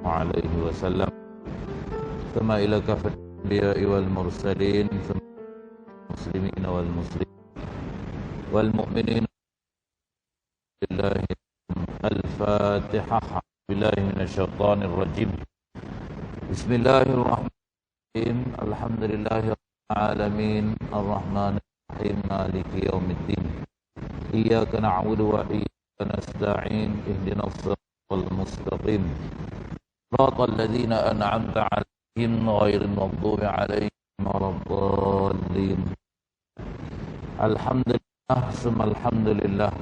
عليه وسلم ثم إلى كافة الأنبياء والمرسلين ثم المسلمين والمسلمين والمؤمنين لله. الفاتحة. بالله من الشيطان الرجيم. بسم الله الرحمن الرحيم. الحمد لله رب العالمين الرحمن الرحيم مالك يوم الدين. إياك نعبد وإياك نستعين. اهدنا الصراط المستقيم صراط الذين أنعمت عليهم غير المغضوب عليهم ولا الضالين. الحمد لله ثم الحمد لله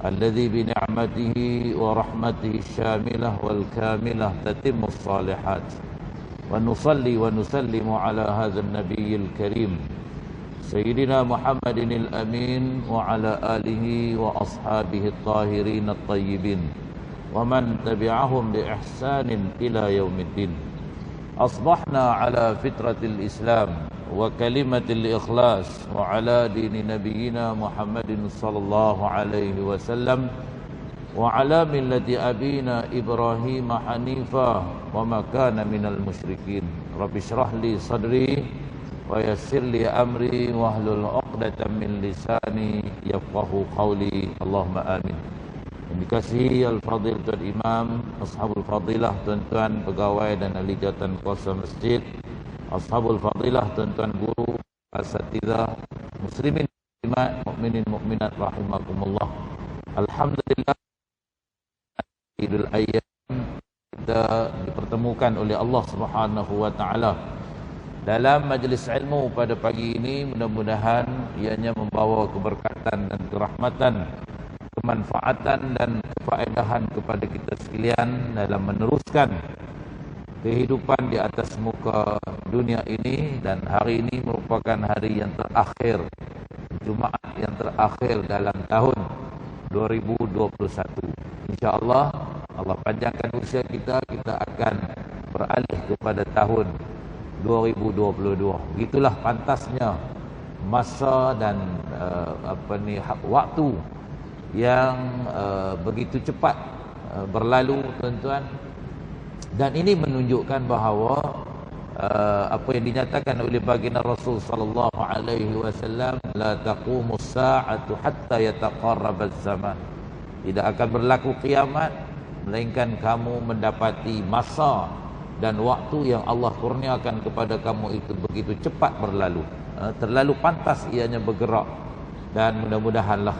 الذي بنعمته ورحمته الشاملة والكاملة تتم الصالحات. ونصلي ونسلم على هذا النبي الكريم سيدنا محمد الأمين وعلى آله وأصحابه الطاهرين الطيبين ومن تبعهم بإحسان إلى يوم الدين. أصبحنا على فطرة الإسلام وكلمة الإخلاص وعلى دين نبينا محمد صلى الله عليه وسلم وعلى ملة أبينا إبراهيم حنيفا وما كان من المشركين. رب اشرح لي صدري ويسر لي أمري واحلل عقدة من لساني يفقهوا قولي. اللهم آمين. Yang dikasihi Al-Fadil Tuan Imam, Ashabul Fadilah, tuan-tuan pegawai dan ahli jawatan kuasa masjid, Ashabul Fadilah, tuan-tuan guru, asatidzah, muslimin, mukminin, mukminat rahimakumullah. Alhamdulillah, Idul Ayyam kita dipertemukan oleh Allah Subhanahu wa taala dalam majlis ilmu pada pagi ini. Mudah-mudahan ianya membawa keberkatan dan kerahmatan, kemanfaatan dan kefaedahan kepada kita sekalian dalam meneruskan kehidupan di atas muka dunia ini. Dan hari ini merupakan hari yang terakhir, Jumaat yang terakhir dalam tahun 2021. InsyaAllah Allah panjangkan usia kita, kita akan beralih kepada tahun 2022. Begitulah pantasnya masa dan waktu yang begitu cepat berlalu, tuan-tuan. Dan ini menunjukkan bahawa apa yang dinyatakan oleh baginda Rasul sallallahu alaihi wasallam, la taqumus sa'atu hatta yataqarrabaz zaman. Tidak akan berlaku kiamat melainkan kamu mendapati masa dan waktu yang Allah kurniakan kepada kamu itu begitu cepat berlalu. Terlalu pantas ianya bergerak. Dan mudah-mudahanlah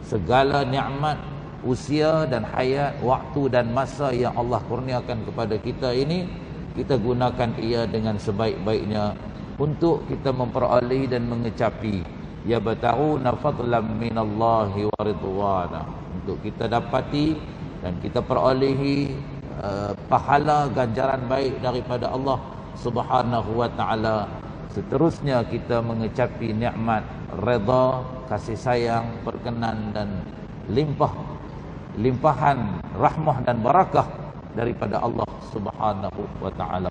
segala nikmat usia dan hayat, waktu dan masa yang Allah kurniakan kepada kita ini, kita gunakan ia dengan sebaik-baiknya untuk kita memperoleh dan mengecapi yabtaguna fadlan minallahi wa ridwana, untuk kita dapati dan kita perolehi pahala ganjaran baik daripada Allah Subhanahu wa taala. Seterusnya kita mengecapi nikmat redha, kasih sayang, perkenan dan limpahan rahmah dan barakah daripada Allah Subhanahu wa taala.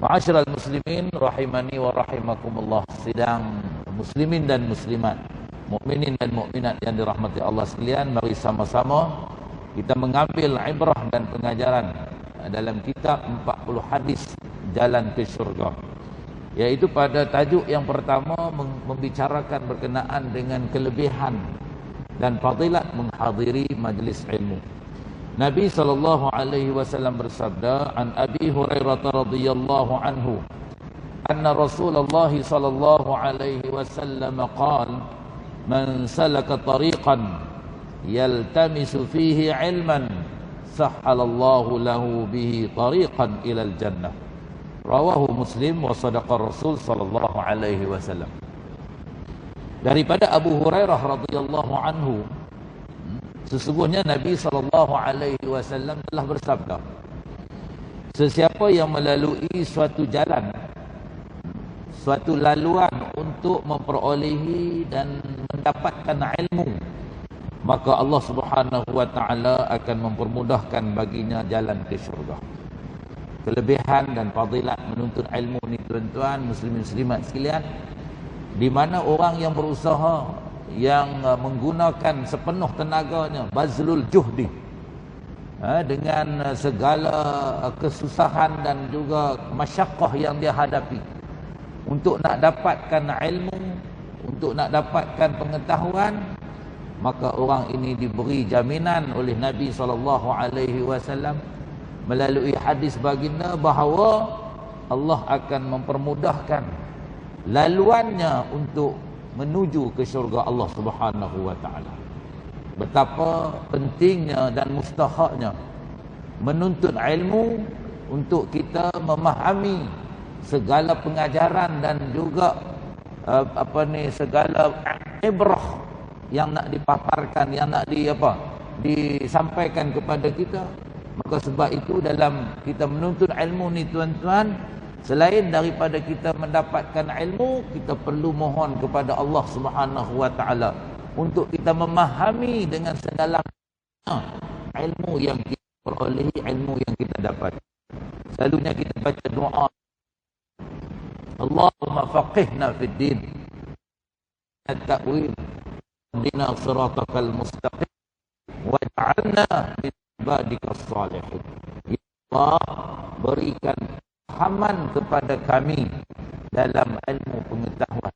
Ma'asyiral muslimin rahimani wa rahimakumullah. Sidang muslimin dan muslimat, mukminin dan mukminat yang dirahmati Allah sekalian, mari sama-sama kita mengambil ibrah dan pengajaran dalam kitab 40 hadis jalan ke syurga. Yaitu pada tajuk yang pertama membicarakan berkenaan dengan kelebihan dan fadilat menghadiri majlis ilmu. Nabi sallallahu alaihi wasallam bersabda, an Abi Hurairah radhiyallahu anhu, anna Rasulullah sallallahu alaihi wasallam qala, man salaka tariqan yaltamisu fihi ilman sahhalallahu lahu bihi tariqan ilal jannah. Rawahu Muslim wa sadaqa Rasul sallallahu alaihi wasallam. Daripada Abu Hurairah radhiyallahu anhu, sesungguhnya Nabi sallallahu alaihi wasallam telah bersabda, sesiapa yang melalui suatu jalan, suatu laluan untuk memperolehi dan mendapatkan ilmu, maka Allah Subhanahu wa taala akan mempermudahkan baginya jalan ke syurga. Kelebihan dan fadilat menuntut ilmu ni, tuan-tuan, muslimin muslimat sekalian, di mana orang yang berusaha, yang menggunakan sepenuh tenaganya, bazlul juhdi, dengan segala kesusahan dan juga masyaqqah yang dia hadapi untuk nak dapatkan ilmu, untuk nak dapatkan pengetahuan, maka orang ini diberi jaminan oleh Nabi SAW melalui hadis baginda bahawa Allah akan mempermudahkan laluannya untuk menuju ke syurga Allah Subhanahu wa taala. Betapa pentingnya dan mustahaknya menuntut ilmu untuk kita memahami segala pengajaran dan juga segala ibrah yang nak dipaparkan, yang nak disampaikan kepada kita. Maka sebab itu dalam kita menuntut ilmu ni tuan-tuan, selain daripada kita mendapatkan ilmu, kita perlu mohon kepada Allah Subhanahu wa taala untuk kita memahami dengan sedalam ilmu yang kita perolehi, ilmu yang kita dapat. Selalunya kita baca doa, Allahumma faqihna fid din, at-ta'wil, dina siratakal mustaqim, waj'alna min ibadikas salihin. Ya Allah, berikan pahaman kepada kami dalam ilmu pengetahuan.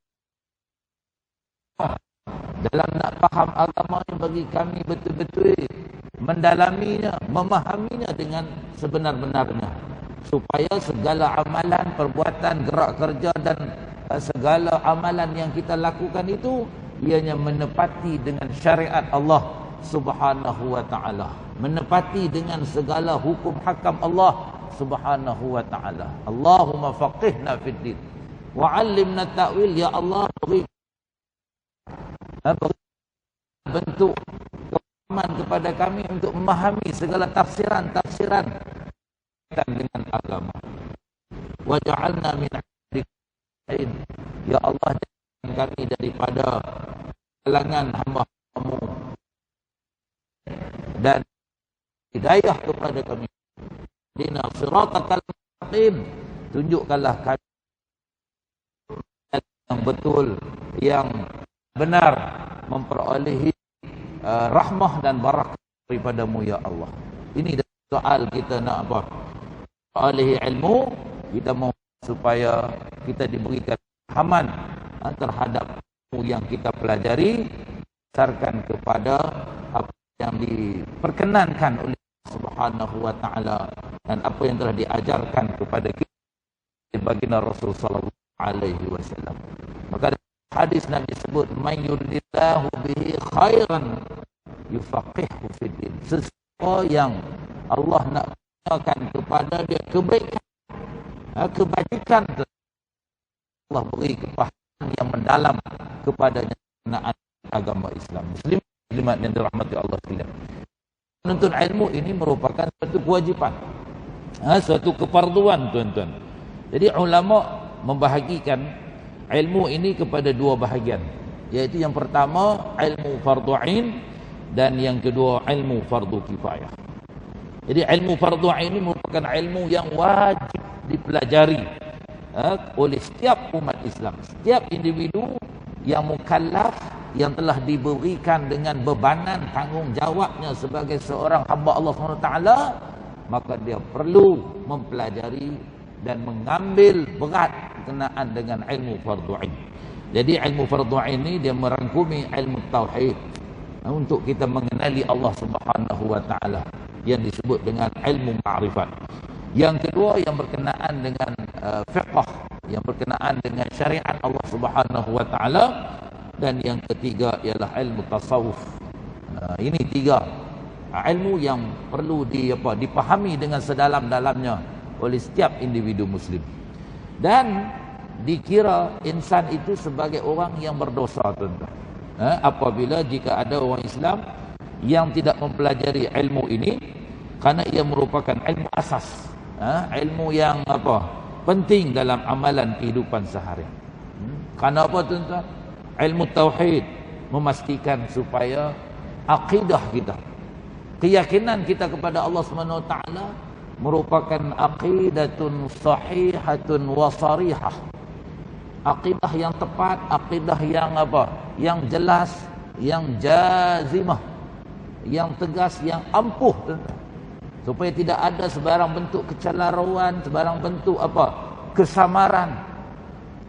Dalam nak faham agama ini bagi kami betul-betul mendalaminya, memahaminya dengan sebenar-benarnya, supaya segala amalan, perbuatan, gerak kerja dan segala amalan yang kita lakukan itu ianya menepati dengan syariat Allah Subhanahu wa taala, menepati dengan segala hukum hakam Allah Subhanahu wa taala. Allahumma faqihna fid din wa 'allimna ta'wil. Ya Allah, beri bentuk kepahaman kepada kami untuk memahami segala tafsiran-tafsiran dengan agama. Waj'alna min ibadikin. Ya Allah, jadikan kami daripada kalangan hamba-Mu dan hidayah kepada kami. Dina siratal mustaqim, tunjukkanlah kami yang betul, yang benar, memperolehi rahmah dan barakah daripada-Mu ya Allah. Ini soal kita nak apa? Perolehi ilmu, kita mohon supaya kita diberikan pahaman terhadap ilmu yang kita pelajari, berdasarkan kepada apa yang diperkenankan oleh Subhanahu wa taala dan apa yang telah diajarkan kepada kita baginda Rasul sallallahu alaihi wasallam. Maka hadis Nabi sebut, man yuridillahu bihi khairan yufaqihu fid din. Sesiapa yang Allah nak berikan kepada dia kebaikan, kebajikan, Allah beri kepahaman yang mendalam kepadanya mengenai agama Islam. Muslimat yang dirahmati Allah sekalian, menuntut ilmu ini merupakan satu kewajipan, satu kefarduan tuan-tuan. Jadi ulama membahagikan ilmu ini kepada dua bahagian, iaitu yang pertama ilmu fardu ain dan yang kedua ilmu fardu kifayah. Jadi ilmu fardu ain ini merupakan ilmu yang wajib dipelajari oleh setiap umat Islam, setiap individu yang mukallaf, yang telah diberikan dengan bebanan tanggungjawabnya sebagai seorang hamba Allah SWT, maka dia perlu mempelajari dan mengambil berat berkenaan dengan ilmu fardu ain. Jadi ilmu fardu ain ini dia merangkumi ilmu tauhid untuk kita mengenali Allah Subhanahu wa taala yang disebut dengan ilmu ma'rifat. Yang kedua yang berkenaan dengan fiqh, yang berkenaan dengan syariat Allah Subhanahu wa taala, dan yang ketiga ialah ilmu tasawuf. Ini tiga ilmu yang perlu dipahami dengan sedalam-dalamnya oleh setiap individu muslim. Dan dikira insan itu sebagai orang yang berdosa, tuan-tuan. Apabila jika ada orang Islam yang tidak mempelajari ilmu ini, karena ia merupakan ilmu asas, ilmu yang penting dalam amalan kehidupan seharian. Karena apa, tuan-tuan? Ilmu tauhid memastikan supaya akidah kita, keyakinan kita kepada Allah Subhanahu wa taala merupakan aqidatun sahihatun wa sarihah. Akidah yang tepat, akidah yang yang jelas, yang jazimah, yang tegas, yang ampuh. supaya tidak ada sebarang bentuk kecelaruan, sebarang bentuk kesamaran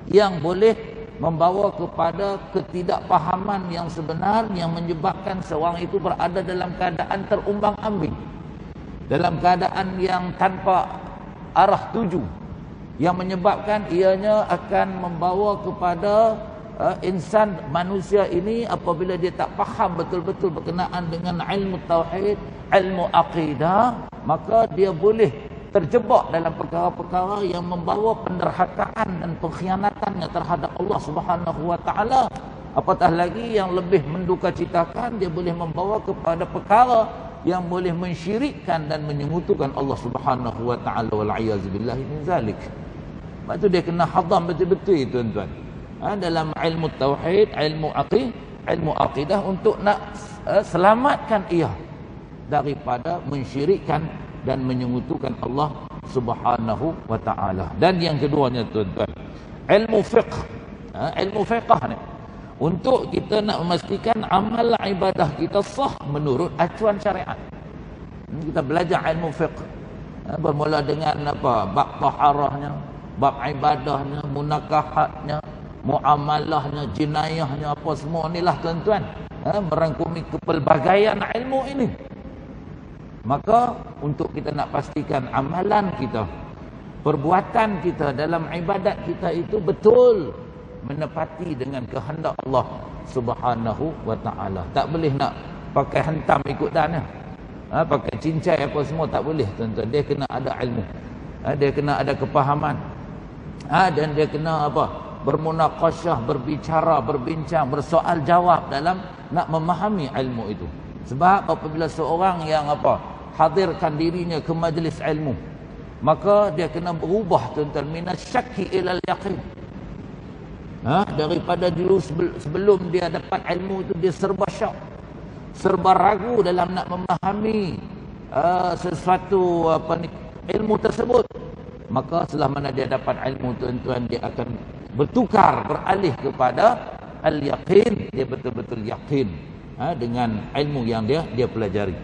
yang boleh membawa kepada ketidakpahaman yang sebenar, yang menyebabkan seorang itu berada dalam keadaan terumbang-ambing, dalam keadaan yang tanpa arah tuju, yang menyebabkan ianya akan membawa kepada insan manusia ini apabila dia tak faham betul-betul berkenaan dengan ilmu tauhid, ilmu akidah, maka dia boleh terjebak dalam perkara-perkara yang membawa penderhakaan dan pengkhianatannya terhadap Allah Subhanahu wa taala. Apatah lagi yang lebih mendukacitakan, dia boleh membawa kepada perkara yang boleh mensyirikkan dan menyekutukan Allah Subhanahu wa taala, wal a'yazubillah min zalik. Sebab tu dia kena hadam betul-betul, tuan-tuan. Dalam ilmu tauhid, ilmu aqidah, untuk nak selamatkan ia daripada mensyirikkan dan menyekutukan Allah Subhanahu wa taala. Dan yang keduanya, tuan-tuan, ilmu fiqh. Ilmu fiqh ni untuk kita nak memastikan amal ibadah kita sah menurut acuan syariat. Kita belajar ilmu fiqh, bermula dengan bab taharahnya, bab ibadahnya, munakahatnya, muamalahnya, jinayahnya, apa semua inilah, tuan-tuan, merangkumi kepelbagaian ilmu ini. Maka untuk kita nak pastikan amalan kita, perbuatan kita dalam ibadat kita itu betul menepati dengan kehendak Allah Subhanahu wa taala. Tak boleh nak pakai hentam ikut dana, pakai cincai apa semua, tak boleh, tuan-tuan. Dia kena ada ilmu, dia kena ada kepahaman, dan dia kena bermunaqasyah, berbicara, berbincang, bersoal jawab dalam nak memahami ilmu itu. Sebab apabila seorang yang hadirkan dirinya ke majlis ilmu, maka dia kena berubah, tuan-tuan, minasyakki ilal yaqin. Daripada dulu sebelum dia dapat ilmu itu, dia serba syak, serba ragu dalam nak memahami sesuatu ilmu tersebut. Maka setelah mana dia dapat ilmu, tuan-tuan, dia akan bertukar, beralih kepada al-yaqin. Dia betul-betul yakin dengan ilmu yang dia pelajari.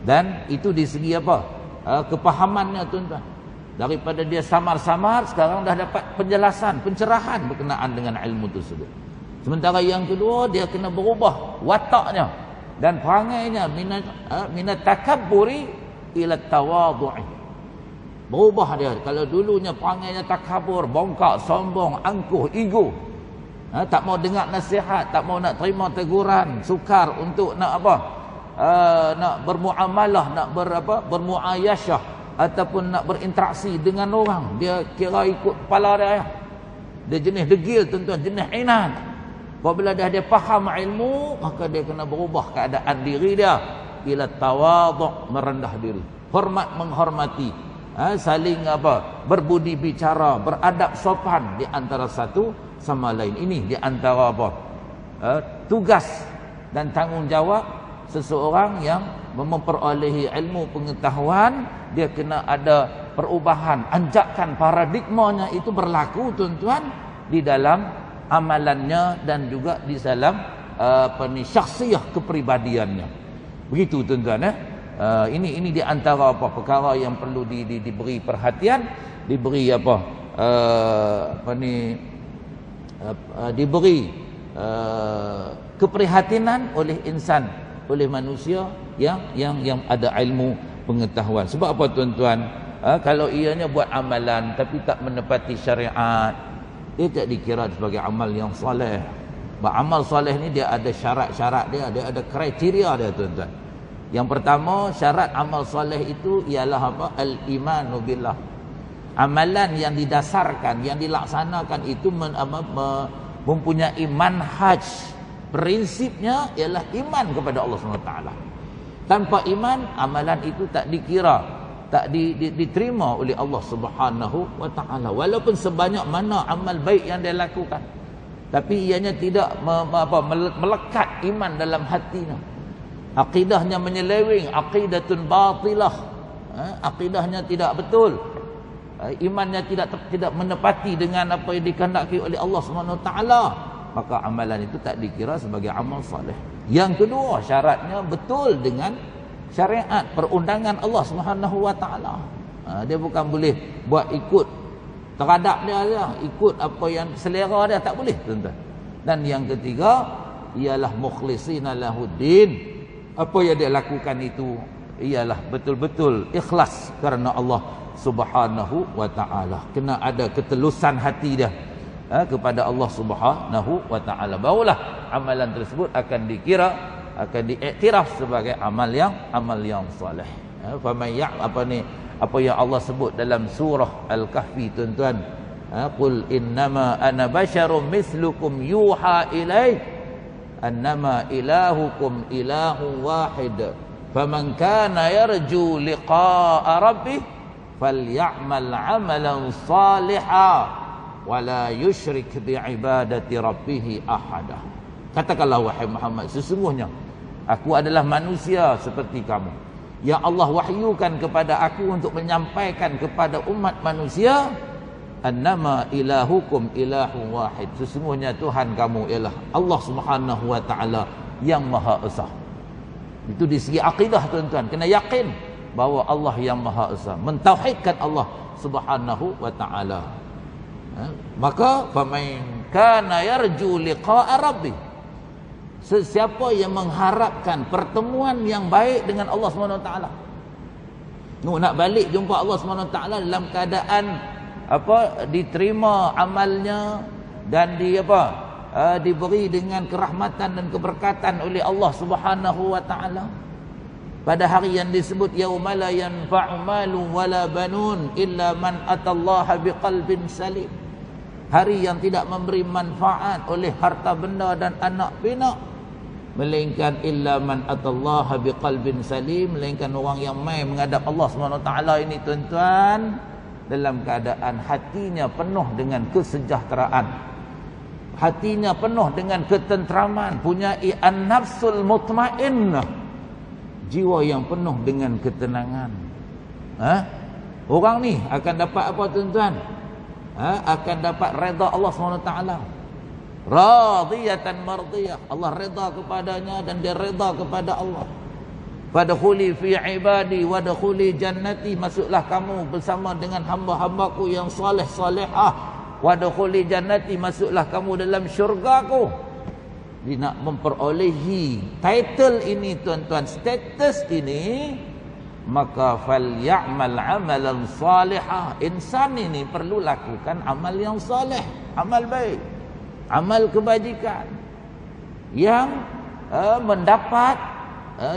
Dan itu di segi kepahamannya, tuan-tuan. Daripada dia samar-samar, sekarang dah dapat penjelasan, pencerahan berkenaan dengan ilmu tersebut. Sementara yang kedua, dia kena berubah wataknya dan perangainya minat takabburi ila tawadhu'i. Berubah dia. Kalau dulunya perangainya takabur, bongkak, sombong, angkuh, ego, tak mau dengar nasihat, tak mau nak terima teguran, sukar untuk nak nak bermuamalah, nak bermuayasyah ataupun nak berinteraksi dengan orang. Dia kira ikut kepala dia. Dia jenis degil, tuan-tuan, jenis inat. Apabila dia faham ilmu, maka dia kena berubah keadaan diri dia ila tawadhu', merendah diri, hormat menghormati, saling berbudi bicara, beradab sopan di antara satu sama lain. Ini di antara tugas dan tanggungjawab seseorang yang memperolehi ilmu pengetahuan. Dia kena ada perubahan, anjakan paradigmanya itu berlaku, tuan-tuan, di dalam amalannya dan juga di dalam syakhsiyah kepribadiannya. Begitu, tuan-tuan. Ini di antara perkara yang perlu diberi perhatian, diberi diberi keprihatinan oleh insan, oleh manusia yang ada ilmu pengetahuan. Sebab apa, tuan-tuan? Kalau ianya buat amalan tapi tak menepati syariat, dia tak dikira sebagai amal yang soleh. Amal soleh ni dia ada syarat-syarat dia ada kriteria dia, tuan-tuan. Yang pertama, syarat amal soleh itu ialah al-imanu billah. Amalan yang didasarkan, yang dilaksanakan itu mempunyai manhaj. Prinsipnya ialah iman kepada Allah SWT. Tanpa iman, amalan itu tak dikira, tak diterima oleh Allah Subhanahu wa taala. Walaupun sebanyak mana amal baik yang dia lakukan, tapi ianya tidak melekat iman dalam hatinya. Aqidahnya menyeleweng, aqidatun batilah. Aqidahnya tidak betul. Imannya tidak menepati dengan apa yang dikehendaki oleh Allah Subhanahu wa taala, maka amalan itu tak dikira sebagai amal soleh. Yang kedua, syaratnya betul dengan syariat, perundangan Allah Subhanahu wa taala. Dia bukan boleh buat ikut terhadap dia saja, ikut apa yang selera dia, tak boleh, tuan-tuan. Dan yang ketiga ialah mukhlishina lahuddin. Apa yang dia lakukan itu ialah betul-betul ikhlas kerana Allah Subhanahu wa taala. Kena ada ketelusan hati dia kepada Allah Subhanahu wa taala. Barulah amalan tersebut akan dikira, akan diiktiraf sebagai amal yang soleh. Apa yang Allah sebut dalam surah Al-Kahfi, tuan-tuan. Qul innama ana basyarum mislukum yuha ilai annama ilahukum ilahu wahid faman kana yarju liqa'a rabbih falyamal 'amalan salihan wala yusyrik bi'ibadati rabbih ahada. Katakanlah wahai Muhammad, sesungguhnya aku adalah manusia seperti kamu yang Allah wahyukan kepada aku untuk menyampaikan kepada umat manusia, annama ilahukum ilahu wahid, sesungguhnya Tuhan kamu ialah Allah Subhanahu wa taala yang Maha Esa. Itu di segi akidah, tuan-tuan, kena yakin bahawa Allah yang Maha Esa, mentauhidkan Allah Subhanahu wa taala. Maka faman kana yarju liqa'a rabbih, sesiapa yang mengharapkan pertemuan yang baik dengan Allah Subhanahu wa taala, nak balik jumpa Allah Subhanahu wa taala dalam keadaan diterima amalnya dan diberi dengan kerahmatan dan keberkatan oleh Allah Subhanahu wa taala pada hari yang disebut yauma la yanfa'u malun wala banun illa man atallaha biqalbin salim, hari yang tidak memberi manfaat oleh harta benda dan anak pinak, melainkan illa man atallaha biqalbin salim, melainkan orang yang mai menghadap Allah Subhanahu wa taala ini, tuan-tuan, dalam keadaan hatinya penuh dengan kesejahteraan, hatinya penuh dengan ketenteraman, punya an-nafsul mutmainnah, jiwa yang penuh dengan ketenangan. Orang ni akan dapat apa, tuan-tuan? Akan dapat redha Allah SWT, radiyatan mardiyah, Allah redha kepadanya dan dia redha kepada Allah. Fadkhuli fi ibadi wadkhuli jannati, masuklah kamu bersama dengan hamba-hambaku yang soleh solehah. Wadkhuli jannati, masuklah kamu dalam syurgaku. Dia nak memperolehi title ini, tuan-tuan, status ini, maka falyamal amalan salihah. Insan ini perlu lakukan amal yang soleh, amal baik, amal kebajikan yang mendapat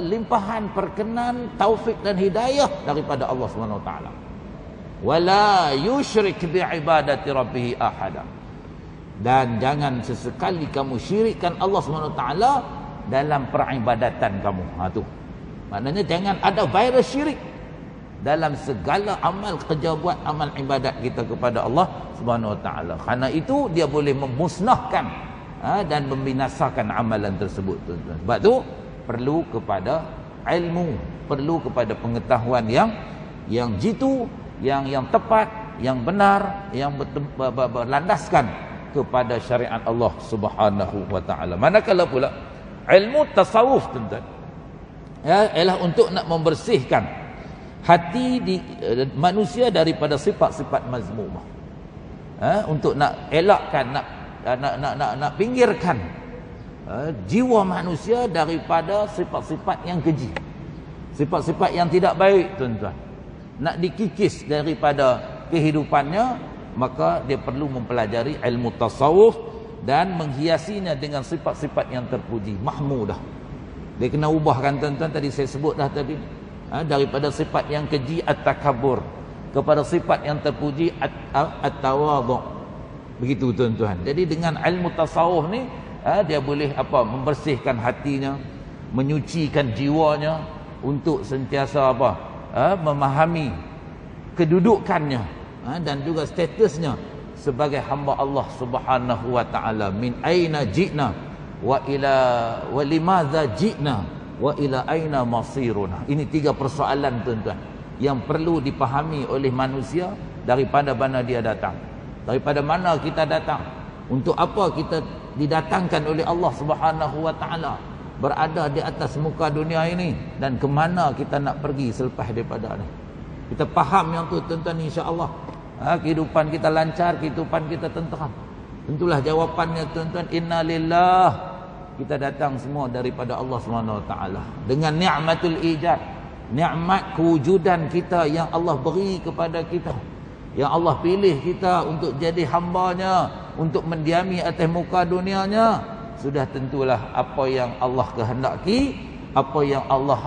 limpahan perkenan, taufik dan hidayah daripada Allah Subhanahu wa taala. Wala yusyrik bi ibadati rabbih ahada, dan jangan sesekali kamu syirikkan Allah Subhanahu wa taala dalam peribadatan kamu. Tu maknanya jangan ada virus syirik dalam segala amal kerja buat, amal ibadat kita kepada Allah Subhanahu wa taala. Kerana itu dia boleh memusnahkan dan membinasakan amalan tersebut, tuan-tuan. Sebab tu perlu kepada ilmu, perlu kepada pengetahuan yang jitu, yang tepat, yang benar, yang berlandaskan kepada syariat Allah Subhanahu wa taala. Manakala pula ilmu tasawuf, tuan-tuan, ialah untuk nak membersihkan hati manusia daripada sifat-sifat mazmumah, untuk nak elakkan, nak pinggirkan jiwa manusia daripada sifat-sifat yang keji, sifat-sifat yang tidak baik, tuan-tuan, nak dikikis daripada kehidupannya. Maka dia perlu mempelajari ilmu tasawuf dan menghiasinya dengan sifat-sifat yang terpuji, mahmudah. Dia kena ubahkan, tuan-tuan, tadi saya sebut dah tadi, daripada sifat yang keji at-takabbur kepada sifat yang terpuji at-tawadhu. Begitu, tuan-tuan. Jadi dengan ilmu tasawuf ni dia boleh membersihkan hatinya, menyucikan jiwanya untuk sentiasa memahami kedudukannya dan juga statusnya sebagai hamba Allah Subhanahu wa taala. Min aina ji'na wa limadza ji'na wa ila aina masiruna. Ini 3 persoalan, tuan-tuan, yang perlu dipahami oleh manusia. Daripada mana dia datang, daripada mana kita datang, untuk apa kita didatangkan oleh Allah Subhanahu wa taala, berada di atas muka dunia ini, dan ke mana kita nak pergi selepas daripada ni. Kita faham yang tu tuan-tuan, insya-Allah. Kehidupan kita lancar, kehidupan kita tenteram. Tentulah jawapannya tuan-tuan, inna lillah. Kita datang semua daripada Allah SWT dengan ni'matul ijad, nikmat kewujudan kita yang Allah beri kepada kita, yang Allah pilih kita untuk jadi hamba-Nya, untuk mendiami atas muka dunianya. Sudah tentulah apa yang Allah kehendaki, apa yang Allah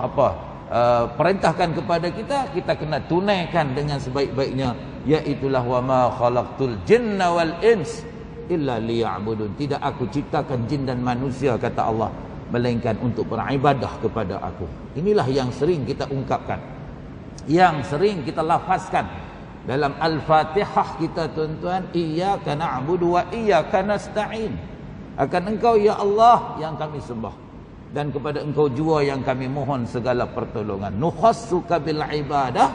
perintahkan kepada kita, kita kena tunaikan dengan sebaik-baiknya, iaitulah wa ma khalaqtul jinna wal ins illa liya'budun. Tidak aku ciptakan jin dan manusia, kata Allah, melainkan untuk beribadah kepada aku. Inilah yang sering kita ungkapkan, yang sering kita lafazkan dalam Al-Fatihah kita tuan-tuan, iyyaka na'budu wa iyyaka nasta'in. Akan Engkau ya Allah yang kami sembah, dan kepada Engkau jua yang kami mohon segala pertolongan. Nukhassuka bil ibadah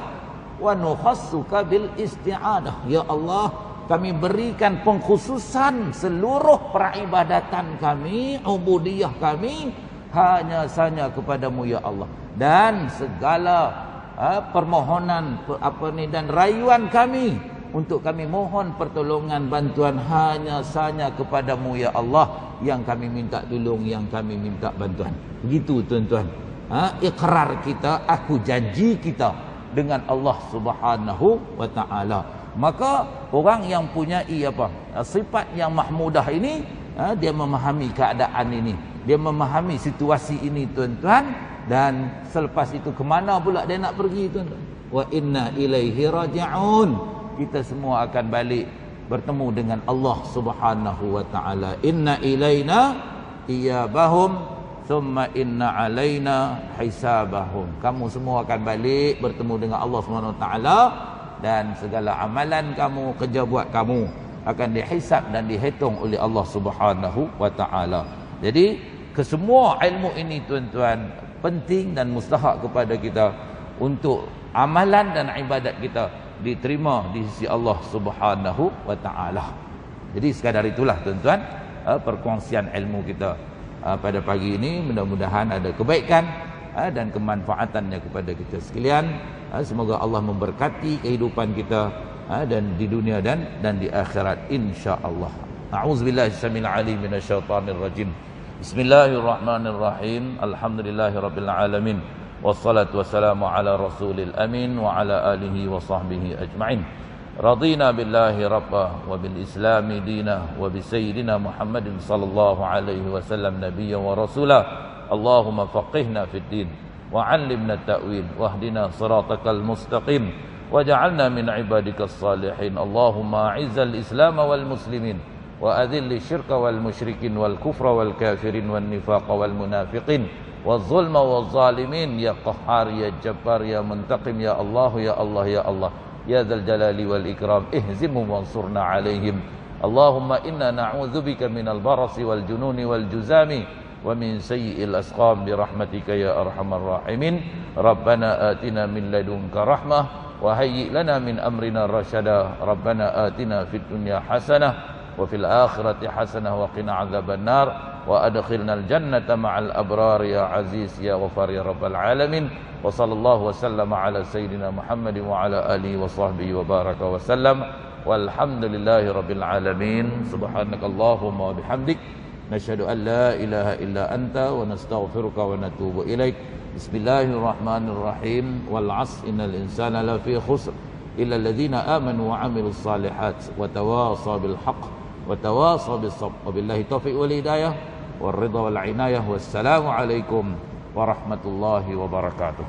wa nukhassuka bil isti'adah. Ya Allah, kami berikan pengkhususan seluruh peribadatan kami, ubudiyah kami hanya saja kepadamu ya Allah, dan segala permohonan dan rayuan kami untuk kami mohon pertolongan bantuan hanya saja kepadamu ya Allah, yang kami minta tolong, yang kami minta bantuan. Begitu tuan-tuan, ikrar kita, aku janji kita dengan Allah Subhanahu wa taala. Maka orang yang punya sifat yang mahmudah ini, dia memahami keadaan ini, dia memahami situasi ini tuan-tuan, dan selepas itu ke mana pula dia nak pergi tuan-tuan? Wa inna ilaihi raji'un. Kita semua akan balik bertemu dengan Allah Subhanahu wa taala. Inna ilaina iyabahum thumma inna alaina hisabahum. Kamu semua akan balik bertemu dengan Allah Subhanahu wa taala, dan segala amalan kamu, kerja buat kamu akan dihisab dan dihitung oleh Allah Subhanahu wa taala. Jadi kesemua ilmu ini tuan-tuan penting dan mustahak kepada kita untuk amalan dan ibadat kita diterima di sisi Allah Subhanahu wa taala. Jadi sekadar itulah tuan-tuan perkongsian ilmu kita pada pagi ini. Mudah-mudahan ada kebaikan dan kemanfaatannya kepada kita sekalian. Semoga Allah memberkati kehidupan kita dan di dunia dan di akhirat, insya-Allah. A'udzubillahi samil alim minasyaitonir rajim. Bismillahirrahmanirrahim. Alhamdulillahirabbil alamin. Wassalatu wassalamu ala rasulil amin wa ala alihi wa sahbihi ajma'in. Radina billahi rabba wa bil islami dina wa bi sayyidina Muhammadin sallallahu alaihi wasallam nabiyyan wa rasula. Allahumma faqihna fid din wa 'allimna ta'wil wahdina siratakal mustaqim waj'alna min ibadikas salihin. Allahumma a'izzal islam wal muslimin wa adhilli syirka wal musyrikin wal kufra wal kafirin wan nifaqa wal munafiqin والظلم والظالمين يا قهار يا جبار يا منتقم يا الله يا الله يا الله يا ذا الجلال والإكرام اهزمهم وانصرنا عليهم. اللهم إنا نعوذ بك من البرص والجنون والجزام ومن سيء الأسقام برحمتك يا أرحم الراحمين. ربنا آتنا من لدنك رحمة وهيئ لنا من أمرنا رشدا. ربنا آتنا في الدنيا حسنة وفي الآخرة حسنة وقنا عذاب النار وأدخلنا الجنة مع الأبرار يا عزيز يا غفار يا رب العالمين. وصلى الله وسلم على سيدنا محمد وعلى آله وصحبه وبارك وسلم والحمد لله رب العالمين. سبحانك اللهم وبحمدك نشهد أن لا إله إلا أنت ونستغفرك ونتوب إليك. بسم الله الرحمن الرحيم. والعصر إن الإنسان لفي خسر إلا الذين آمنوا وعملوا الصالحات وتواصوا بالحق وتواصوا بالصبر وبالله التوفيق والهداية والرضا والعناية. والسلام عليكم ورحمة الله وبركاته.